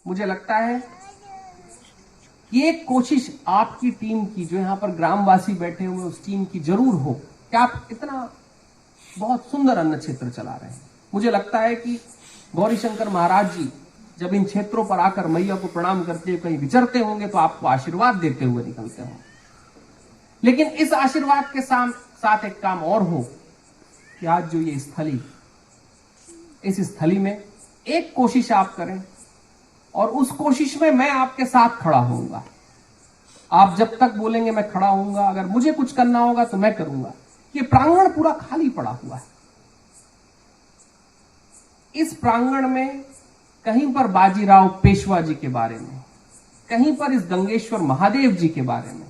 मुझे लगता है कि एक कोशिश आपकी टीम की, जो यहां पर ग्रामवासी बैठे हुए उस टीम की जरूर हो कि आप इतना बहुत सुंदर अन्न क्षेत्र चला रहे हैं। मुझे लगता है कि गौरीशंकर महाराज जी जब इन क्षेत्रों पर आकर मैया को प्रणाम करते हुए कहीं विचरते होंगे तो आपको आशीर्वाद देते हुए निकलते होंगे। लेकिन इस आशीर्वाद के साथ एक काम और हो कि आज जो ये स्थली, इस स्थली में एक कोशिश आप करें और उस कोशिश में मैं आपके साथ खड़ा होऊंगा। आप जब तक बोलेंगे मैं खड़ा होऊंगा, अगर मुझे कुछ करना होगा तो मैं करूंगा। ये प्रांगण पूरा खाली पड़ा हुआ है। इस प्रांगण में कहीं पर बाजीराव पेशवा जी के बारे में, कहीं पर इस गंगेश्वर महादेव जी के बारे में,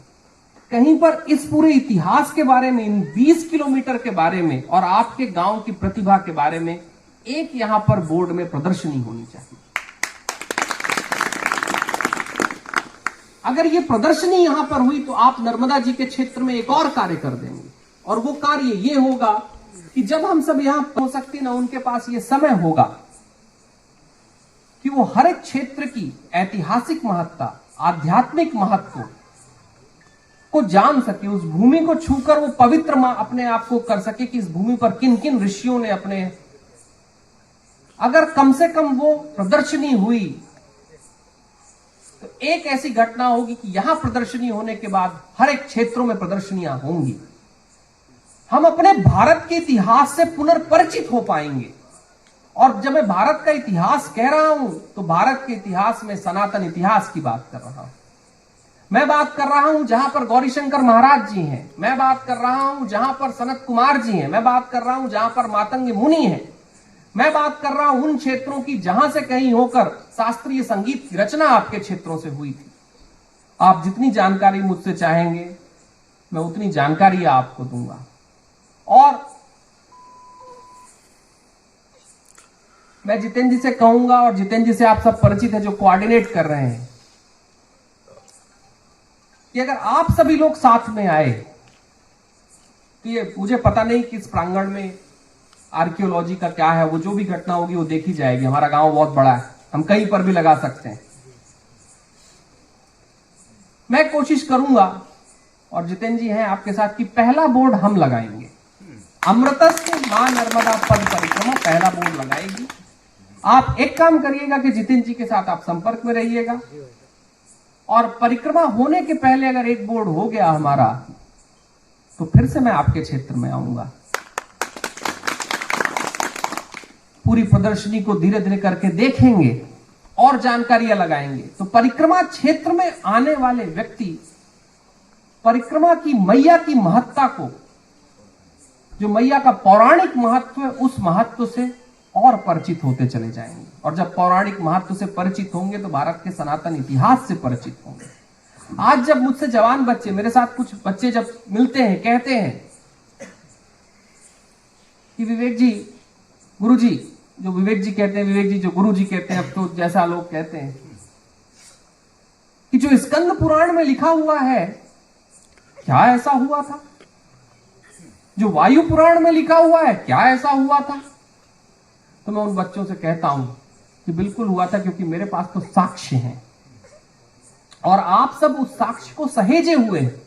कहीं पर इस पूरे इतिहास के बारे में, इन 20 किलोमीटर के बारे में और आपके गांव की प्रतिभा के बारे में एक यहां पर बोर्ड में प्रदर्शनी होनी चाहिए। अगर ये प्रदर्शनी यहां पर हुई तो आप नर्मदा जी के क्षेत्र में एक और कार्य कर देंगे, और वो कार्य ये होगा कि जब हम सब यहां हो सकते ना, उनके पास ये समय होगा कि वो हर एक क्षेत्र की ऐतिहासिक महत्ता, आध्यात्मिक महत्व को जान सके, उस भूमि को छूकर वो पवित्र अपने आप को कर सके कि इस भूमि पर किन किन ऋषियों ने अपने, अगर कम से कम वो प्रदर्शनी हुई तो एक ऐसी घटना होगी कि यहां प्रदर्शनी होने के बाद हर एक क्षेत्रों में प्रदर्शनियां होंगी। हम अपने भारत के इतिहास से पुनर्परिचित हो पाएंगे। और जब मैं भारत का इतिहास कह रहा हूं तो भारत के इतिहास में सनातन इतिहास की बात कर रहा हूं। मैं बात कर रहा हूं जहां पर गौरीशंकर महाराज जी हैं, मैं बात कर रहा हूं जहां पर सनत कुमार जी हैं, मैं बात कर रहा हूं जहां पर मातंग मुनि हैं, मैं बात कर रहा हूं उन क्षेत्रों की जहां से कहीं होकर शास्त्रीय संगीत की रचना आपके क्षेत्रों से हुई थी। आप जितनी जानकारी मुझसे चाहेंगे मैं उतनी जानकारी आपको दूंगा। और मैं जितेंद्र जी से कहूंगा, और जितेंद्र जी से आप सब परिचित हैं जो कोऑर्डिनेट कर रहे हैं, कि अगर आप सभी लोग साथ में आए तो ये, मुझे पता नहीं कि इस प्रांगण में आर्कियोलॉजी का क्या है, वो जो भी घटना होगी वो देखी जाएगी। हमारा गांव बहुत बड़ा है, हम कहीं पर भी लगा सकते हैं। मैं कोशिश करूंगा, और जितेंद्र जी हैं आपके साथ, कि पहला बोर्ड हम लगाएंगे। अमृतस्य मां नर्मदा पद परिक्रमा पहला बोर्ड लगाएगी। आप एक काम करिएगा कि जितेंद्र जी के साथ आप संपर्क में रहिएगा, और परिक्रमा होने के पहले अगर एक बोर्ड हो गया हमारा तो फिर से मैं आपके क्षेत्र में आऊंगा। पूरी प्रदर्शनी को धीरे धीरे करके देखेंगे और जानकारियां लगाएंगे। तो परिक्रमा क्षेत्र में आने वाले व्यक्ति परिक्रमा की मैया की महत्ता को, जो मैया का पौराणिक महत्व है, उस महत्व से और परिचित होते चले जाएंगे। और जब पौराणिक महत्व से परिचित होंगे तो भारत के सनातन इतिहास से परिचित होंगे। आज जब मुझसे जवान बच्चे, मेरे साथ कुछ बच्चे जब मिलते हैं, कहते हैं कि विवेक जी, गुरु जी, जो विवेक जी कहते हैं, विवेक जी जो गुरु जी कहते हैं, अब तो जैसा लोग कहते हैं, कि जो स्कंद पुराण में लिखा हुआ है क्या ऐसा हुआ था? जो वायु पुराण में लिखा हुआ है क्या ऐसा हुआ था? तो मैं उन बच्चों से कहता हूं कि बिल्कुल हुआ था, क्योंकि मेरे पास तो साक्ष्य हैं और आप सब उस साक्ष्य को सहेजे हुए हैं।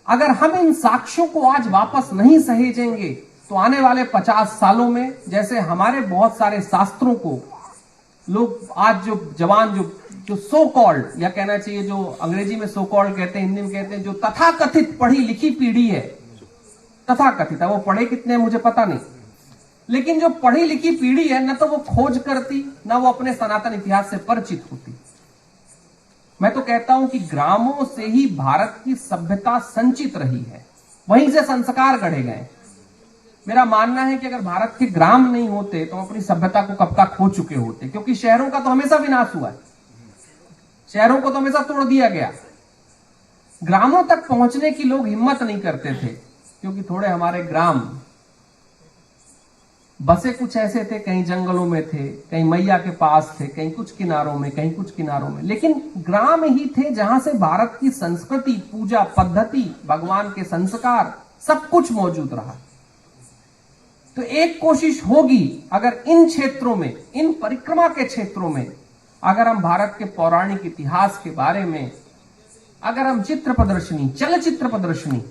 अगर हम इन साक्ष्यों को आज वापस नहीं सहेजेंगे तो आने वाले 50 सालों में, जैसे हमारे बहुत सारे शास्त्रों को लोग आज, जो जवान, जो सो कॉल्ड, या कहना चाहिए जो अंग्रेजी में सो कॉल्ड कहते हैं, हिंदी में कहते हैं, जो तथाकथित पढ़ी लिखी पीढ़ी है, तथाकथित है, वो पढ़े कितने हैं मुझे पता नहीं, लेकिन जो पढ़ी लिखी पीढ़ी है, न तो वो खोज करती, न वो अपने सनातन इतिहास से परिचित होती। मैं तो कहता हूं कि ग्रामों से ही भारत की सभ्यता संचित रही है, वहीं से संस्कार गढ़े गए। मेरा मानना है कि अगर भारत के ग्राम नहीं होते तो अपनी सभ्यता को कब का खो चुके होते, क्योंकि शहरों का तो हमेशा विनाश हुआ है, शहरों को तो हमेशा तोड़ दिया गया। ग्रामों तक पहुंचने की लोग हिम्मत नहीं करते थे, क्योंकि थोड़े हमारे ग्राम बसे कुछ ऐसे थे, कहीं जंगलों में थे, कहीं मैया के पास थे, कहीं कुछ किनारों में, कहीं कुछ किनारों में, लेकिन ग्राम ही थे जहां से भारत की संस्कृति, पूजा पद्धति, भगवान के संस्कार, सब कुछ मौजूद रहा। तो एक कोशिश होगी, अगर इन क्षेत्रों में, इन परिक्रमा के क्षेत्रों में अगर हम भारत के पौराणिक इतिहास के बारे में अगर हम चित्र प्रदर्शनी, चलचित्र प्रदर्शनी,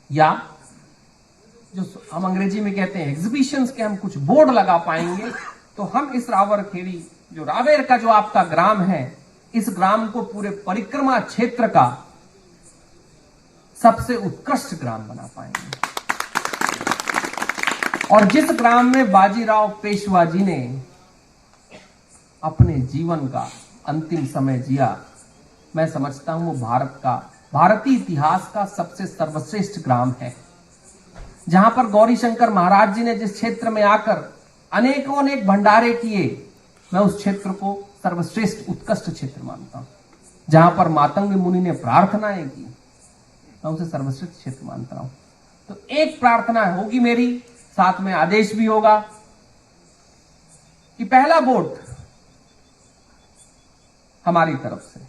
या जो हम अंग्रेजी में कहते हैं एग्जीबिशंस के हम कुछ बोर्ड लगा पाएंगे, तो हम इस रावरखेड़ी, जो रावेर का जो आपका ग्राम है, इस ग्राम को पूरे परिक्रमा क्षेत्र का सबसे उत्कृष्ट ग्राम बना पाएंगे। और जिस ग्राम में बाजीराव पेशवा जी ने अपने जीवन का अंतिम समय जिया, मैं समझता हूं वो भारतीय इतिहास का सबसे सर्वश्रेष्ठ ग्राम है। जहां पर गौरी शंकर महाराज जी ने जिस क्षेत्र में आकर अनेकों अनेक भंडारे किए, मैं उस क्षेत्र को सर्वश्रेष्ठ उत्कृष्ट क्षेत्र मानता हूं। जहां पर मातंग मुनि ने प्रार्थनाएं की, मैं उसे सर्वश्रेष्ठ क्षेत्र मानता हूं। तो एक प्रार्थना होगी मेरी, साथ में आदेश भी होगा कि पहला वोट हमारी तरफ से,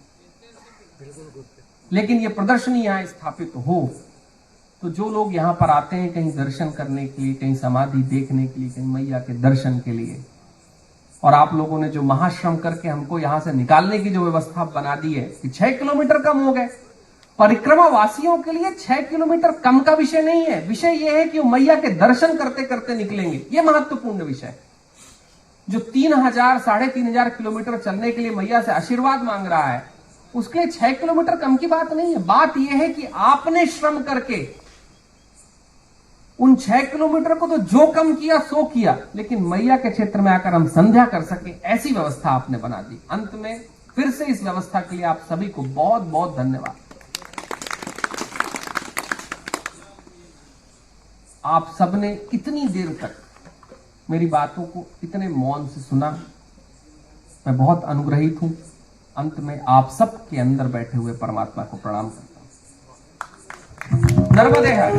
लेकिन ये प्रदर्शनी यहां स्थापित हो तो जो लोग यहां पर आते हैं कहीं दर्शन करने के लिए, कहीं समाधि देखने के लिए, कहीं मैया के दर्शन के लिए, और आप लोगों ने जो महाश्रम करके हमको यहां से निकालने की जो व्यवस्था बना दी है कि 6 किलोमीटर कम हो गए, परिक्रमा वासियों के लिए 6 किलोमीटर कम का विषय नहीं है। विषय यह है कि वो मैया के दर्शन करते करते निकलेंगे। यह महत्वपूर्ण विषय। जो 3,000 साढ़े 3,000 किलोमीटर चलने के लिए मैया से आशीर्वाद मांग रहा है, उसके लिए 6 किलोमीटर कम की बात नहीं है। बात यह है कि आपने श्रम करके उन 6 किलोमीटर को तो जो कम किया सो किया, लेकिन मैया के क्षेत्र में आकर हम संध्या कर सके, ऐसी व्यवस्था आपने बना दी। अंत में फिर से इस व्यवस्था के लिए आप सभी को बहुत बहुत धन्यवाद। आप सबने इतनी देर तक मेरी बातों को इतने मौन से सुना, मैं बहुत अनुग्रहित हूं। अंत में आप सब के अंदर बैठे हुए परमात्मा को प्रणाम करता हूं। नर्मदे हर।